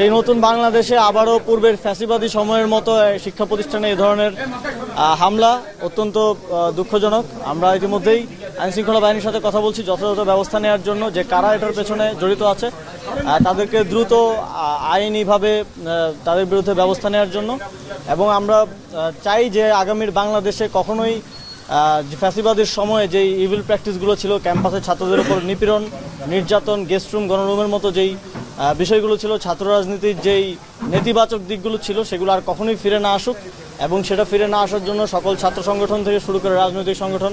এই নতুন বাংলাদেশে আবারও পূর্বের ফ্যাসিবাদী সময়ের মতো শিক্ষা প্রতিষ্ঠানে এই ধরনের হামলা অত্যন্ত দুঃখজনক। আমরা ইতিমধ্যেই আইনশৃঙ্খলা বাহিনীর সাথে কথা বলছি যথাযথ ব্যবস্থা নেওয়ার জন্য, যে কারা এটার পেছনে জড়িত আছে তাদেরকে দ্রুত আইনিভাবে তাদের বিরুদ্ধে ব্যবস্থা নেওয়ার জন্য। এবং আমরা চাই যে আগামীর বাংলাদেশে কখনোই যে ফ্যাসিবাদের সময়ে যেই ইভিল প্র্যাকটিসগুলো ছিল, ক্যাম্পাসে ছাত্রদের উপর নিপীড়ন, নির্যাতন, গেস্টরুম, গণরুমের মতো যেই বিষয়গুলো ছিল, ছাত্র রাজনীতির যেই নেতিবাচক দিকগুলো ছিল, সেগুলো আর কখনোই ফিরে না আসুক। এবং সেটা ফিরে না আসার জন্য সকল ছাত্র সংগঠন থেকে শুরু করে রাজনৈতিক সংগঠন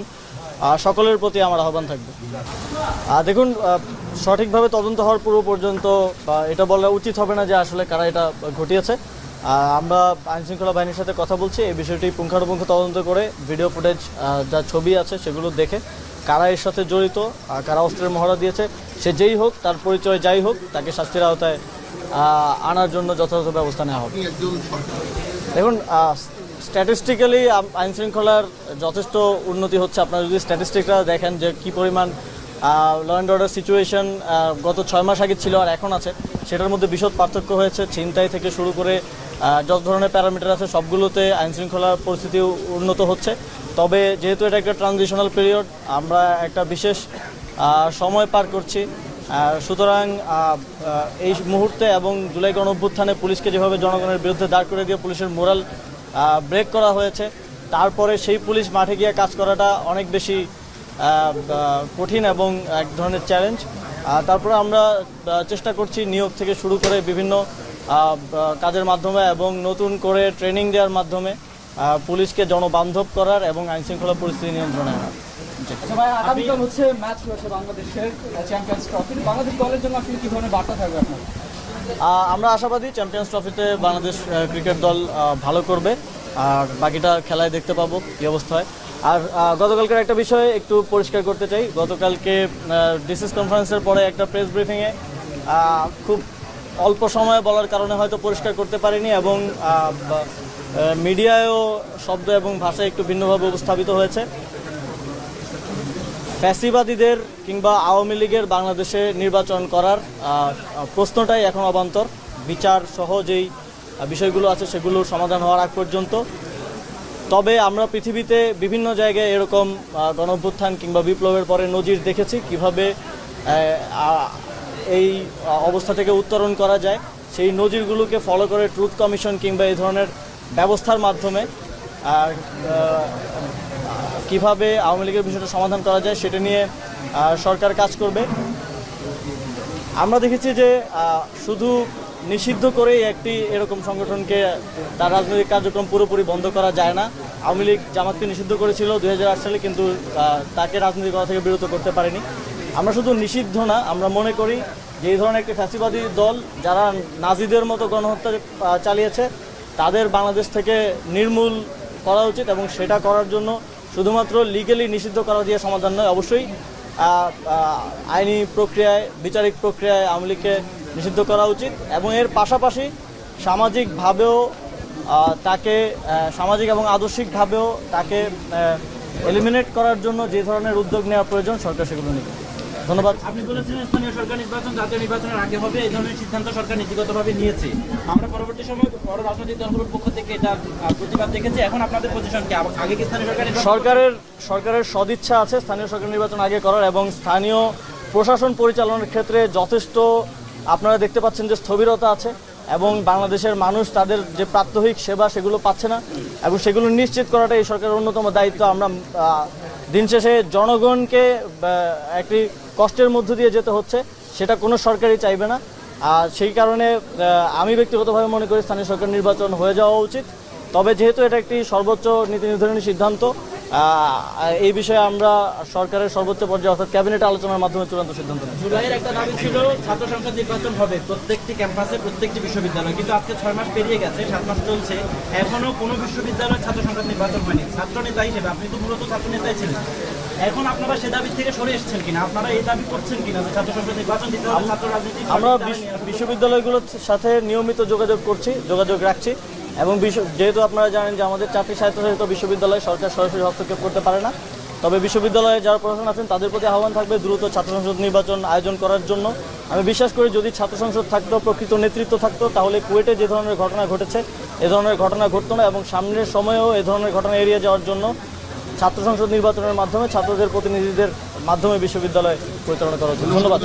সকলের প্রতি আমার আহ্বান থাকবে। দেখুন, সঠিকভাবে তদন্ত হওয়ার পূর্ব পর্যন্ত এটা বলা উচিত হবে না যে আসলে কারা এটা ঘটিয়েছে। আমরা আইনশৃঙ্খলা বাহিনীর সাথে কথা বলছি, এই বিষয়টি পুঙ্খানুপুঙ্খ তদন্ত করে ভিডিও ফুটেজ যা ছবি আছে সেগুলো দেখে কারা এর সাথে জড়িত, কারা অস্ত্রের মহড়া দিয়েছে, সে যেই হোক, তার পরিচয় যাই হোক, তাকে শাস্তির আওতায় আনার জন্য যথাযথ ব্যবস্থা নেওয়া হবে। দেখুন, স্ট্যাটিস্টিক্যালি আইনশৃঙ্খলার যথেষ্ট উন্নতি হচ্ছে। আপনারা যদি স্ট্যাটিস্টিকটা দেখেন যে কী পরিমাণ ল অ্যান্ড অর্ডার সিচুয়েশন গত 6 মাস আগে ছিল আর এখন আছে, সেটার মধ্যে বিশদ পার্থক্য হয়েছে। ছিনতাই থেকে শুরু করে যত ধরনের প্যারামিটার আছে সবগুলোতে আইনশৃঙ্খলার পরিস্থিতি উন্নত হচ্ছে। তবে যেহেতু এটা একটা ট্রানজিশনাল পিরিয়ড, আমরা একটা বিশেষ সময় পার করছি, সুতরাং এই মুহূর্তে এবং জুলাই গণঅভ্যুত্থানে পুলিশকে যেভাবে জনগণের বিরুদ্ধে দাঁড় করে দিয়ে পুলিশের মোরাল ব্রেক করা হয়েছে, তারপরে সেই পুলিশ মাঠে গিয়ে কাজ করাটা অনেক বেশি কঠিন এবং এক ধরনের চ্যালেঞ্জ। তারপরে আমরা চেষ্টা করছি নিয়োগ থেকে শুরু করে বিভিন্ন কাজের মাধ্যমে এবং নতুন করে ট্রেনিং দেওয়ার মাধ্যমে পুলিশকে জনবান্ধব করার এবং আইনশৃঙ্খলা পরিস্থিতি নিয়ন্ত্রণে আনার। আগামীকাল হচ্ছে ম্যাচ রয়েছে বাংলাদেশের চ্যাম্পিয়ন্স ট্রফি। বাংলাদেশ দলের জন্য আসলে কি ধরনের বার্তা থাকবে আপনার? আমরা আশাবাদী চ্যাম্পিয়ন্স ট্রফিতে বাংলাদেশ ক্রিকেট দল ভালো করবে, আর বাকিটা খেলায় দেখতে পাবো কী অবস্থা হয়। আর গতকালকের একটা বিষয় একটু পরিষ্কার করতে চাই। গতকালকে ডিসিস কনফারেন্সের পরে একটা প্রেস ব্রিফিংয়ে খুব অল্প সময়ে বলার কারণে হয়তো পরিষ্কার করতে পারিনি, এবং মিডিয়ায়ও শব্দ এবং ভাষায় একটু ভিন্নভাবে উপস্থাপিত হয়েছে। ফ্যাসিবাদীদের কিংবা আওয়ামী লীগের বাংলাদেশে নির্বাচন করার প্রশ্নটাই এখন অবান্তর। বিচার সহ যেই বিষয়গুলো আছে সেগুলোর সমাধান হওয়ার আগ পর্যন্ত। তবে আমরা পৃথিবীতে বিভিন্ন জায়গায় এরকম গণঅভ্যুত্থান কিংবা বিপ্লবের পরে নজির দেখেছি কিভাবে এই অবস্থা থেকে উত্তরণ করা যায়। সেই নজিরগুলোকে ফলো করে ট্রুথ কমিশন কিংবা এই ধরনের ব্যবস্থার মাধ্যমে কিভাবে আওয়ামী লীগের বিষয়টা সমাধান করা যায় সেটা নিয়ে সরকার কাজ করবে। আমরা দেখেছি যে শুধু নিষিদ্ধ করেই একটি এরকম সংগঠনকে তার রাজনৈতিক কার্যক্রম পুরোপুরি বন্ধ করা যায় না। আওয়ামী লীগ জামাতকে নিষিদ্ধ করেছিল 2008 সালে, কিন্তু তাকে রাজনীতি করা থেকে বিরত করতে পারেনি। আমরা শুধু নিষিদ্ধ না, আমরা মনে করি যে এই ধরনের একটি ফ্যাসিবাদী দল যারা নাজিদের মতো গণহত্যা চালিয়েছে তাদের বাংলাদেশ থেকে নির্মূল করা উচিত, এবং সেটা করার জন্য শুধুমাত্র লিগ্যালি নিষিদ্ধ করা দিয়ে সমাধান নয়, অবশ্যই আইনি প্রক্রিয়ায়, বিচারিক প্রক্রিয়ায় আওয়ামী লীগকে নিষিদ্ধ করা উচিত। এবং এর পাশাপাশি সামাজিকভাবেও তাকে সামাজিক এবং আদর্শিকভাবেও তাকে এলিমিনেট করার জন্য যে ধরনের উদ্যোগ নেওয়া প্রয়োজন সরকার সেগুলো নেবে। ধন্যবাদ। আপনি বলেছিলেন স্থানীয় সরকার নির্বাচন জাতীয় নির্বাচনের আগে হবে, এই ধরনের সিদ্ধান্ত সরকার নীতিগতভাবে নিয়েছে। আমরা পরবর্তী সময় বড় রাজনৈতিক দলগুলোর পক্ষ থেকে এটা প্রতিবাদ দেখেছি। এখন আপনাদের পজিশন কি? আগে কি স্থানীয় সরকারের সদিচ্ছা আছে স্থানীয় সরকার নির্বাচন আগে করার, এবং স্থানীয় প্রশাসন পরিচালনার ক্ষেত্রে যথেষ্ট আপনারা দেখতে পাচ্ছেন যে স্থবিরতা আছে, এবং বাংলাদেশের মানুষ তাদের যে প্রাত্যহিক সেবা সেগুলো পাচ্ছে না, এবং সেগুলো নিশ্চিত করাটা এই সরকারের অন্যতম দায়িত্ব। আমরা দিন শেষে জনগণকে একটি কষ্টের মধ্য দিয়ে যেতে হচ্ছে, সেটা কোনো সরকারই চাইবে না। আর সেই কারণে আমি ব্যক্তিগতভাবে মনে করি স্থানীয় সরকার নির্বাচন হয়ে যাওয়া উচিত। তবে যেহেতু এটা একটি সর্বোচ্চ নীতি নির্ধারণী সিদ্ধান্ত, এই বিষয়ে আমরা সরকারের সর্বোচ্চ পর্যায়ে অর্থাৎ ক্যাবিনেট আলোচনার মাধ্যমে চূড়ান্ত সিদ্ধান্ত নেব। জুলাইয়ের একটা দাবি ছিল ছাত্র সংসদ নির্বাচন হবে প্রত্যেকটি ক্যাম্পাসে, প্রত্যেকটি বিশ্ববিদ্যালয়, কিন্তু আজকে 6 মাস পেরিয়ে গেছে, 7 মাস চলছে, এখনো কোনো বিশ্ববিদ্যালয়ের ছাত্র সংসদ নির্বাচন হয়নি। ছাত্র নেতা হিসেবে আপনি তো মূলত ছাত্র নেতাই ছিলেন, এখন আপনারা সে দাবি থেকে সরে এসেছেন কিনা? আপনারা এই দাবি করছেন কিনা যে ছাত্র সংসদ নির্বাচন দিতে হবে? ছাত্র রাজনীতি আমরা বিশ্ববিদ্যালয়গুলোর সাথে নিয়মিত যোগাযোগ রাখছি, এবং যেহেতু আপনারা জানেন যে আমাদের 4টি স্বায়ত্তশাসিত বিশ্ববিদ্যালয় সরকার সরাসরি হস্তক্ষেপ করতে পারে না, তবে বিশ্ববিদ্যালয়ে যারা প্রশাসন আছেন তাদের প্রতি আহ্বান থাকবে দ্রুত ছাত্র সংসদ নির্বাচন আয়োজন করার জন্য। আমি বিশ্বাস করি যদি ছাত্র সংসদ থাকতো, প্রকৃত নেতৃত্ব থাকতো, তাহলে কুয়েটে যে ধরনের ঘটনা ঘটেছে এ ধরনের ঘটনা ঘটতো না, এবং সামনের সময়েও এ ধরনের ঘটনা এড়িয়ে যাওয়ার জন্য ছাত্র সংসদ নির্বাচনের মাধ্যমে ছাত্রদের প্রতিনিধিদের মাধ্যমে বিশ্ববিদ্যালয় পরিচালনা করা উচিত। ধন্যবাদ।